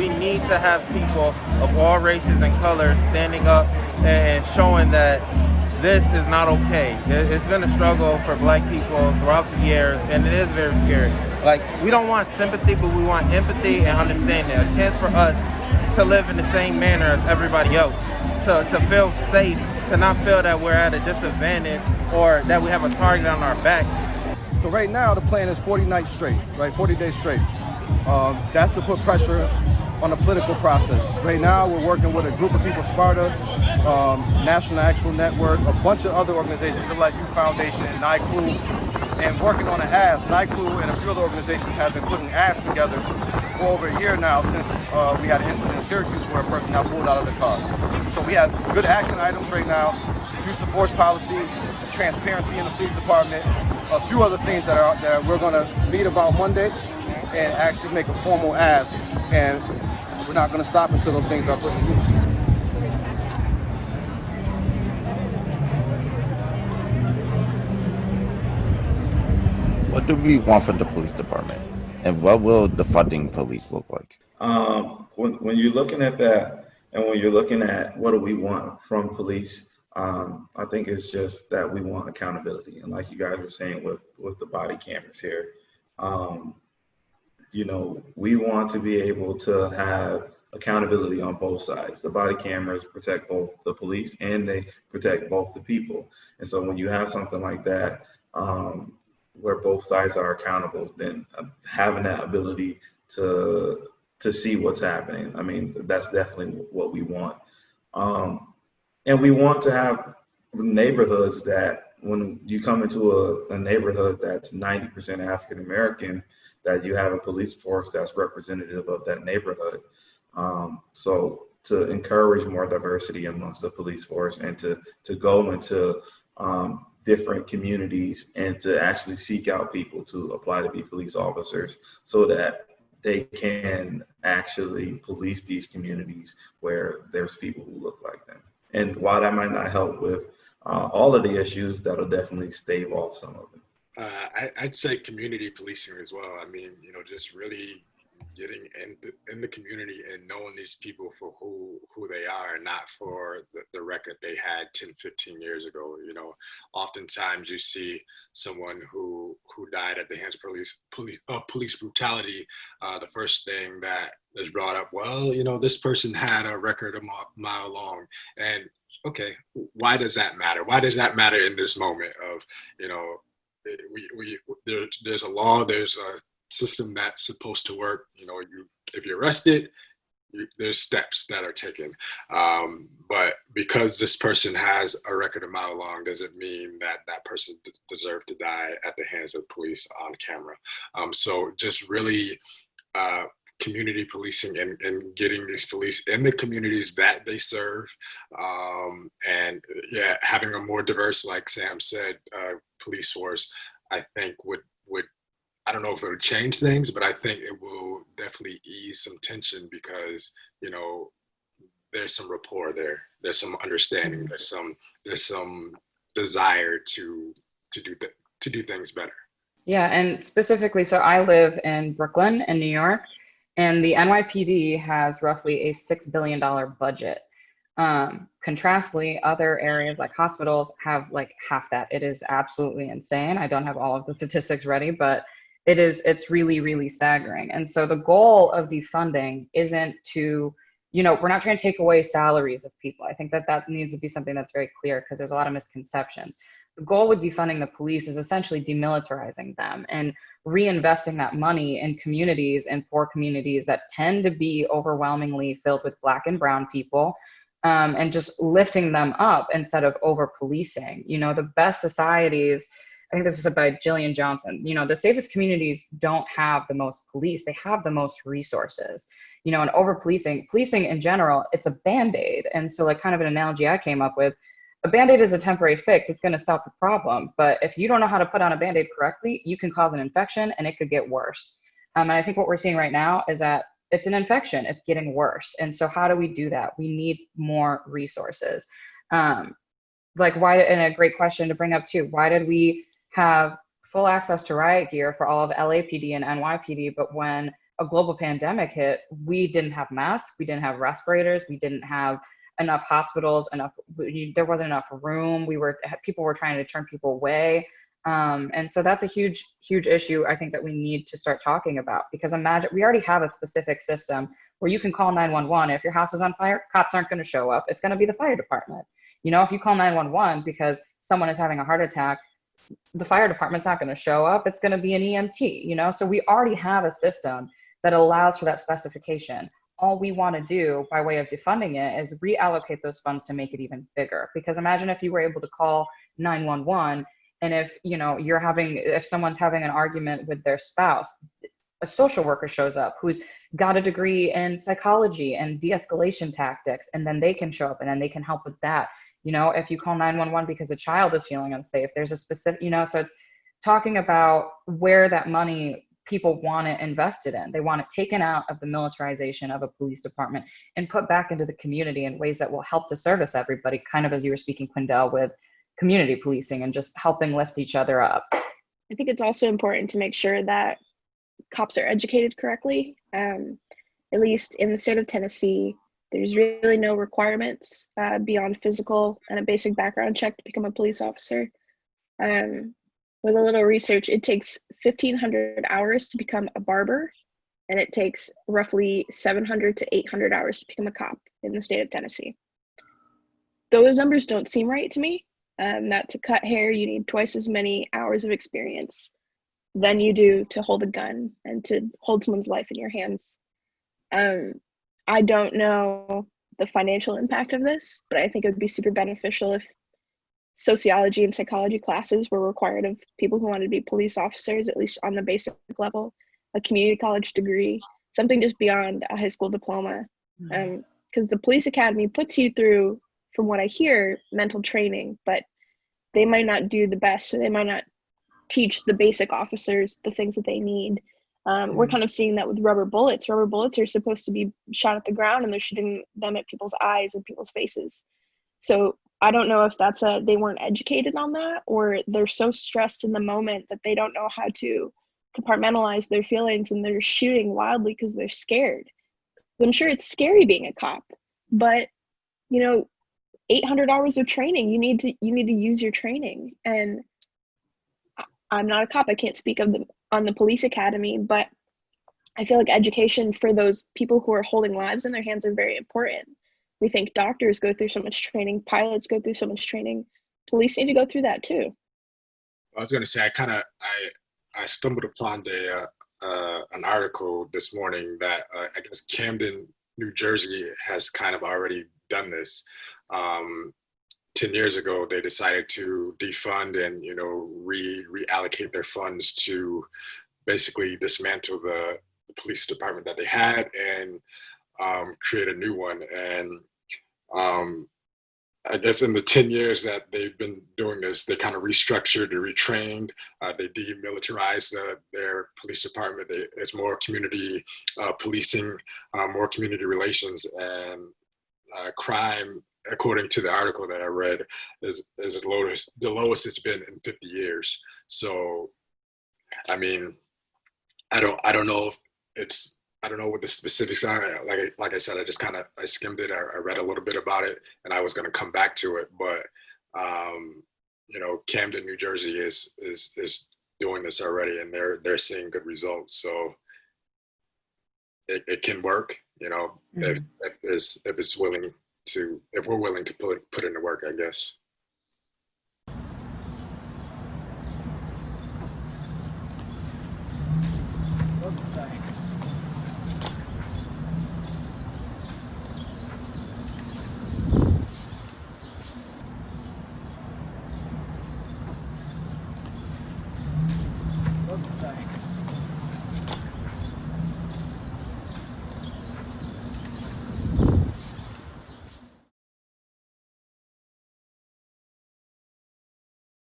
we need to have people of all races and colors standing up and showing that this is not okay. It's been a struggle for black people throughout the years, and it is very scary. Like, we don't want sympathy, but we want empathy and understanding. A chance for us to live in the same manner as everybody else, to feel safe, to not feel that we're at a disadvantage or that we have a target on our back. So right now the plan is 40 nights straight, right? 40 days straight. That's to put pressure on the political process. Right now we're working with a group of people, Sparta, National Actual Network, a bunch of other organizations, the Like You Foundation, NICLU, and working on an ask. NICLU and a few other organizations have been putting asks together for over a year now since we had an incident in Syracuse where a person got pulled out of the car. So we have good action items right now, use of force policy, transparency in the police department, a few other things that we're going to meet about Monday and actually make a formal ask, and we're not going to stop until those things are put in use. What do we want from the police department, and what will the funding police look like? When you're looking at that, and when you're looking at what do we want from police, I think it's just that we want accountability. And like you guys were saying with the body cameras here, we want to be able to have accountability on both sides. The body cameras protect both the police and they protect both the people. And so when you have something like that, where both sides are accountable, then having that ability to see what's happening, I mean, that's definitely what we want. And we want to have neighborhoods that when you come into a neighborhood that's 90% African American, that you have a police force that's representative of that neighborhood. So to encourage more diversity amongst the police force and to go into different communities and to actually seek out people to apply to be police officers so that they can actually police these communities where there's people who look like them. And while that might not help with all of the issues, that'll definitely stave off some of them. I'd say community policing as well. I mean, just really getting in the community and knowing these people for who they are, not for the record they had 10, 15 years ago. Oftentimes you see someone who died at the hands of police brutality. The first thing that is brought up, well, this person had a record a mile long. And okay, why does that matter? Why does that matter in this moment of, there's a law, there's a system that's supposed to work. If you're arrested, there's steps that are taken. But because this person has a record a mile long, doesn't mean that person deserved to die at the hands of police on camera. So just really community policing and getting these police in the communities that they serve. And yeah, having a more diverse, like Sam said, police force, I think would I don't know if it would change things, but I think it will definitely ease some tension because, there's some rapport there. There's some understanding. There's some desire to do things better. Yeah, and specifically, so I live in Brooklyn in New York, and the NYPD has roughly a $6 billion budget. Contrastly, other areas like hospitals have like half that. It is absolutely insane. I don't have all of the statistics ready, but it's really, really staggering. And so the goal of defunding isn't to, we're not trying to take away salaries of people. I think that needs to be something that's very clear because there's a lot of misconceptions. The goal with defunding the police is essentially demilitarizing them and reinvesting that money in communities and for communities that tend to be overwhelmingly filled with Black and brown people, and just lifting them up instead of over policing. The best societies, I think this is said by Jillian Johnson, the safest communities don't have the most police, they have the most resources. And over policing in general, it's a Band-Aid. And so like kind of an analogy I came up with, a Band-Aid is a temporary fix, it's gonna stop the problem. But if you don't know how to put on a Band-Aid correctly, you can cause an infection and it could get worse. And I think what we're seeing right now is that it's an infection, it's getting worse. And so how do we do that? We need more resources. Like why, and a great question to bring up too, why did we have full access to riot gear for all of LAPD and NYPD, but when a global pandemic hit, we didn't have masks, we didn't have respirators, we didn't have enough hospitals, there wasn't enough room. People were trying to turn people away. And so that's a huge, huge issue I think that we need to start talking about, because imagine we already have a specific system where you can call 911. If your house is on fire, cops aren't going to show up. It's going to be the fire department. You know, if you call 911 because someone is having a heart attack, the fire department's not going to show up. It's going to be an EMT, you know? So we already have a system that allows for that specification. All we want to do by way of defunding it is reallocate those funds to make it even bigger. Because imagine if you were able to call 911 and if someone's having an argument with their spouse, a social worker shows up who's got a degree in psychology and de-escalation tactics, and then they can show up and then they can help with that. You know, if you call 911 because a child is feeling unsafe, there's a specific, so it's talking about where that money people want it invested in. They want it taken out of the militarization of a police department and put back into the community in ways that will help to service everybody, kind of as you were speaking, Quindell, with community policing and just helping lift each other up. I think it's also important to make sure that cops are educated correctly. At least in the state of Tennessee, there's really no requirements beyond physical and a basic background check to become a police officer. With a little research, it takes 1,500 hours to become a barber, and it takes roughly 700 to 800 hours to become a cop in the state of Tennessee. Those numbers don't seem right to me. That to cut hair, you need twice as many hours of experience than you do to hold a gun and to hold someone's life in your hands. I don't know the financial impact of this, but I think it would be super beneficial if sociology and psychology classes were required of people who wanted to be police officers, at least on the basic level, a community college degree, something just beyond a high school diploma. Because the police academy puts you through, from what I hear, mental training, but they might not do the best, so they might not teach the basic officers the things that they need. We're kind of seeing that with rubber bullets. Rubber bullets are supposed to be shot at the ground, and they're shooting them at people's eyes and people's faces. So I don't know if that's they weren't educated on that, or they're so stressed in the moment that they don't know how to compartmentalize their feelings, and they're shooting wildly because they're scared. I'm sure it's scary being a cop, but 800 hours of training, you need to use your training. And I'm not a cop, I can't speak on the police academy, but I feel like education for those people who are holding lives in their hands are very important. We think doctors go through so much training, pilots go through so much training, police need to go through that too. I was going to say, I stumbled upon an article this morning that I guess Camden, New Jersey has kind of already done this. 10 years ago, they decided to defund and, reallocate their funds to basically dismantle the police department that they had and create a new one. And I guess in the 10 years that they've been doing this, they kind of restructured, they retrained, they demilitarized their police department. It's more community policing, more community relations, and crime, according to the article that I read, is the lowest it's been in 50 years. So, I mean, I don't know if it's, I don't know what the specifics are. Like I said, I skimmed it. I read a little bit about it, and I was going to come back to it. But Camden, New Jersey is doing this already, and they're seeing good results. So it can work. If we're willing to put in the work, I guess.